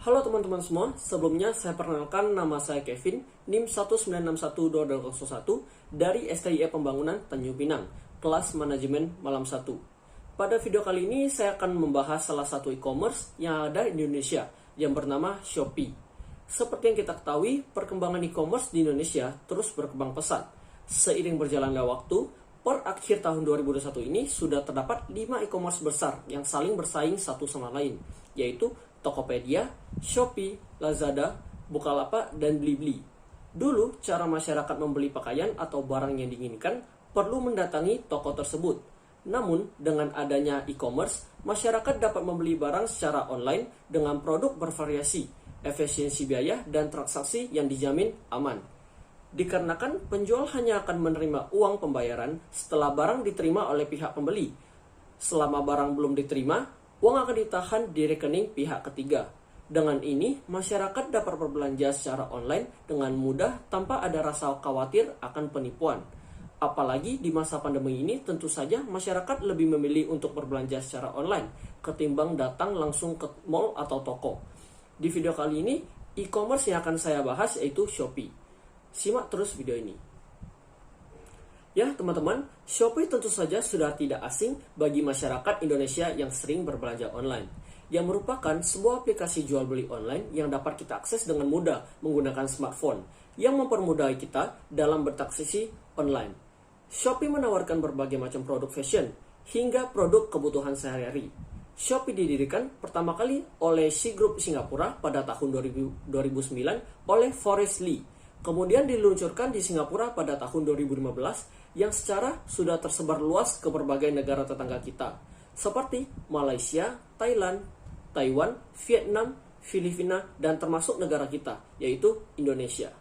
Halo teman-teman semua, sebelumnya saya perkenalkan nama saya Kevin, NIM 196612201 dari STIE Pembangunan Tanjung Pinang, kelas manajemen malam 1. Pada video kali ini saya akan membahas salah satu e-commerce yang ada di Indonesia yang bernama Shopee. Seperti yang kita ketahui, perkembangan e-commerce di Indonesia terus berkembang pesat. Seiring berjalannya waktu, per akhir tahun 2021 ini sudah terdapat 5 e-commerce besar yang saling bersaing satu sama lain, yaitu Tokopedia, Shopee, Lazada, Bukalapak, dan Blibli. Dulu, cara masyarakat membeli pakaian atau barang yang diinginkan perlu mendatangi toko tersebut. Namun, dengan adanya e-commerce, masyarakat dapat membeli barang secara online dengan produk bervariasi, efisiensi biaya, dan transaksi yang dijamin aman. Dikarenakan penjual hanya akan menerima uang pembayaran setelah barang diterima oleh pihak pembeli. Selama barang belum diterima, uang akan ditahan di rekening pihak ketiga. Dengan ini, masyarakat dapat berbelanja secara online dengan mudah tanpa ada rasa khawatir akan penipuan. Apalagi di masa pandemi ini, tentu saja masyarakat lebih memilih untuk berbelanja secara online ketimbang datang langsung ke mall atau toko. Di video kali ini, e-commerce yang akan saya bahas yaitu Shopee. Simak terus video ini. Ya teman-teman, Shopee tentu saja sudah tidak asing bagi masyarakat Indonesia yang sering berbelanja online, yang merupakan sebuah aplikasi jual beli online yang dapat kita akses dengan mudah menggunakan smartphone, yang mempermudah kita dalam bertransaksi online. Shopee menawarkan berbagai macam produk fashion, hingga produk kebutuhan sehari-hari. Shopee didirikan pertama kali oleh Sea Group Singapura pada tahun 2009 oleh Forrest Li. Kemudian diluncurkan di Singapura pada tahun 2015 yang secara sudah tersebar luas ke berbagai negara tetangga kita seperti Malaysia, Thailand, Taiwan, Vietnam, Filipina, dan termasuk negara kita yaitu Indonesia.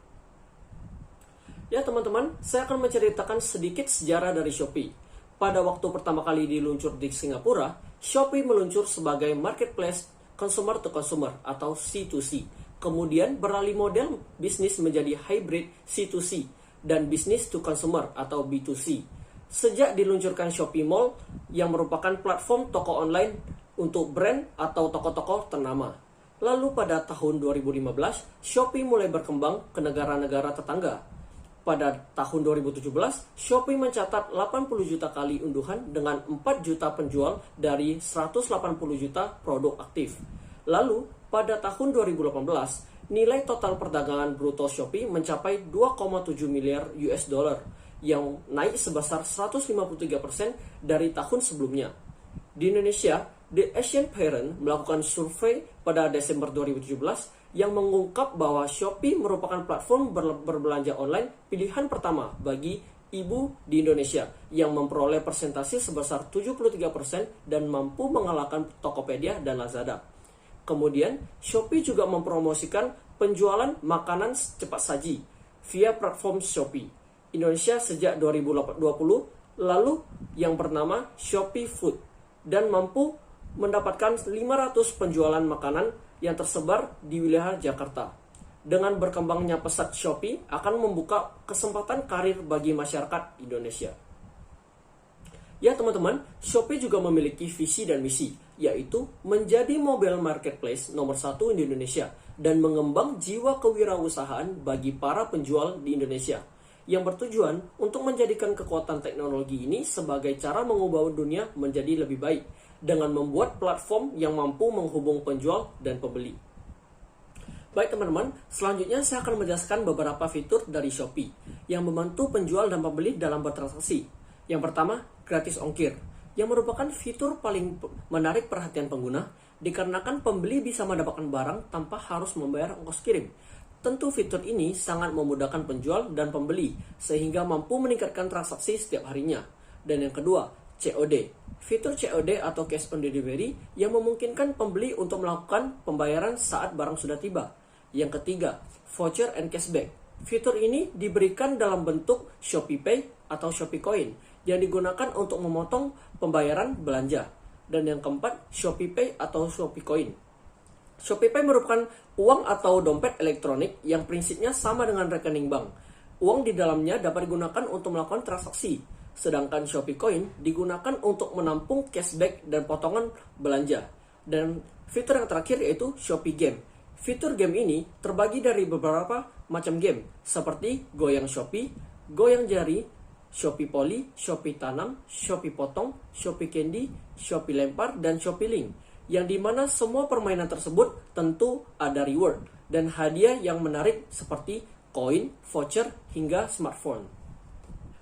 Ya teman-teman, saya akan menceritakan sedikit sejarah dari Shopee. Pada waktu pertama kali diluncur di Singapura, Shopee meluncur sebagai marketplace consumer to consumer atau C2C. Kemudian beralih model bisnis menjadi hybrid C2C dan business to consumer atau B2C. Sejak diluncurkan Shopee Mall yang merupakan platform toko online untuk brand atau toko-toko ternama. Lalu pada tahun 2015, Shopee mulai berkembang ke negara-negara tetangga. Pada tahun 2017, Shopee mencatat 80 juta kali unduhan dengan 4 juta penjual dari 180 juta produk aktif. Lalu, pada tahun 2018, nilai total perdagangan bruto Shopee mencapai 2,7 miliar US dollar yang naik sebesar 153% dari tahun sebelumnya. Di Indonesia, The Asian Parent melakukan survei pada Desember 2017 yang mengungkap bahwa Shopee merupakan platform berbelanja online pilihan pertama bagi ibu di Indonesia yang memperoleh persentase sebesar 73% dan mampu mengalahkan Tokopedia dan Lazada. Kemudian, Shopee juga mempromosikan penjualan makanan cepat saji via platform Shopee Indonesia sejak 2020 lalu yang bernama Shopee Food dan mampu mendapatkan 500 penjualan makanan yang tersebar di wilayah Jakarta. Dengan berkembangnya pesat Shopee akan membuka kesempatan karir bagi masyarakat Indonesia. Ya teman-teman, Shopee juga memiliki visi dan misi, yaitu menjadi mobile marketplace nomor 1 di Indonesia dan mengembang jiwa kewirausahaan bagi para penjual di Indonesia, yang bertujuan untuk menjadikan kekuatan teknologi ini sebagai cara mengubah dunia menjadi lebih baik dengan membuat platform yang mampu menghubung penjual dan pembeli. Baik teman-teman, selanjutnya saya akan menjelaskan beberapa fitur dari Shopee yang membantu penjual dan pembeli dalam bertransaksi. Yang pertama, gratis ongkir, yang merupakan fitur paling menarik perhatian pengguna dikarenakan pembeli bisa mendapatkan barang tanpa harus membayar ongkos kirim. Tentu fitur ini sangat memudahkan penjual dan pembeli sehingga mampu meningkatkan transaksi setiap harinya. Dan yang kedua, COD. Fitur COD atau cash on delivery yang memungkinkan pembeli untuk melakukan pembayaran saat barang sudah tiba. Yang ketiga, voucher and cashback. Fitur ini diberikan dalam bentuk Shopee Pay atau Shopee Coin yang digunakan untuk memotong pembayaran belanja. Dan yang keempat, Shopee Pay atau Shopee Coin. Shopee Pay merupakan uang atau dompet elektronik yang prinsipnya sama dengan rekening bank. Uang di dalamnya dapat digunakan untuk melakukan transaksi, sedangkan Shopee Coin digunakan untuk menampung cashback dan potongan belanja. Dan fitur yang terakhir yaitu Shopee Game, Fitur game ini terbagi dari beberapa macam game, seperti goyang Shopee, goyang jari, Shopee Poli, Shopee Tanam, Shopee Potong, Shopee Candy, Shopee Lempar, dan Shopee Link, yang dimana semua permainan tersebut tentu ada reward dan hadiah yang menarik seperti koin, voucher, hingga smartphone.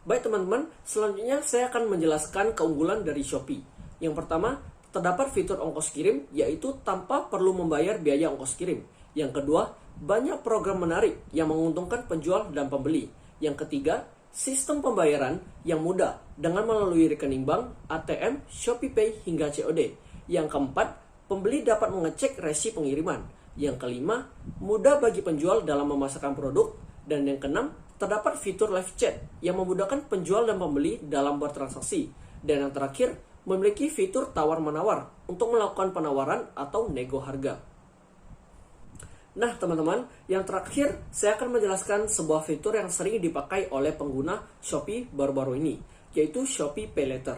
Baik teman-teman, selanjutnya saya akan menjelaskan keunggulan dari Shopee. Yang pertama, terdapat fitur ongkos kirim, yaitu tanpa perlu membayar biaya ongkos kirim. Yang kedua, banyak program menarik yang menguntungkan penjual dan pembeli. Yang ketiga, sistem pembayaran yang mudah dengan melalui rekening bank, ATM, ShopeePay, hingga COD. Yang keempat, pembeli dapat mengecek resi pengiriman. Yang kelima, mudah bagi penjual dalam memasarkan produk. Dan yang keenam, terdapat fitur live chat yang memudahkan penjual dan pembeli dalam bertransaksi. Dan yang terakhir, memiliki fitur tawar-menawar untuk melakukan penawaran atau nego harga. Nah teman-teman, yang terakhir saya akan menjelaskan sebuah fitur yang sering dipakai oleh pengguna Shopee baru-baru ini, yaitu Shopee Pay Later,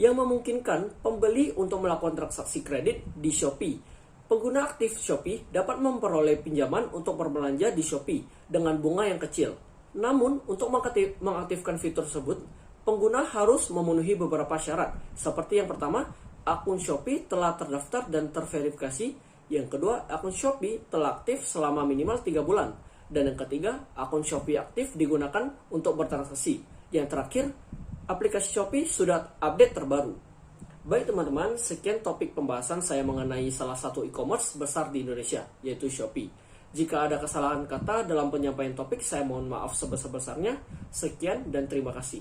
yang memungkinkan pembeli untuk melakukan transaksi kredit di Shopee. Pengguna aktif Shopee dapat memperoleh pinjaman untuk berbelanja di Shopee dengan bunga yang kecil. Namun, untuk mengaktifkan fitur tersebut, pengguna harus memenuhi beberapa syarat, seperti yang pertama, akun Shopee telah terdaftar dan terverifikasi. Yang kedua, akun Shopee telah aktif selama minimal 3 bulan. Dan yang ketiga, akun Shopee aktif digunakan untuk bertransaksi. Yang terakhir, aplikasi Shopee sudah update terbaru. Baik teman-teman, sekian topik pembahasan saya mengenai salah satu e-commerce besar di Indonesia, yaitu Shopee. Jika ada kesalahan kata dalam penyampaian topik, saya mohon maaf sebesar-besarnya. Sekian dan terima kasih.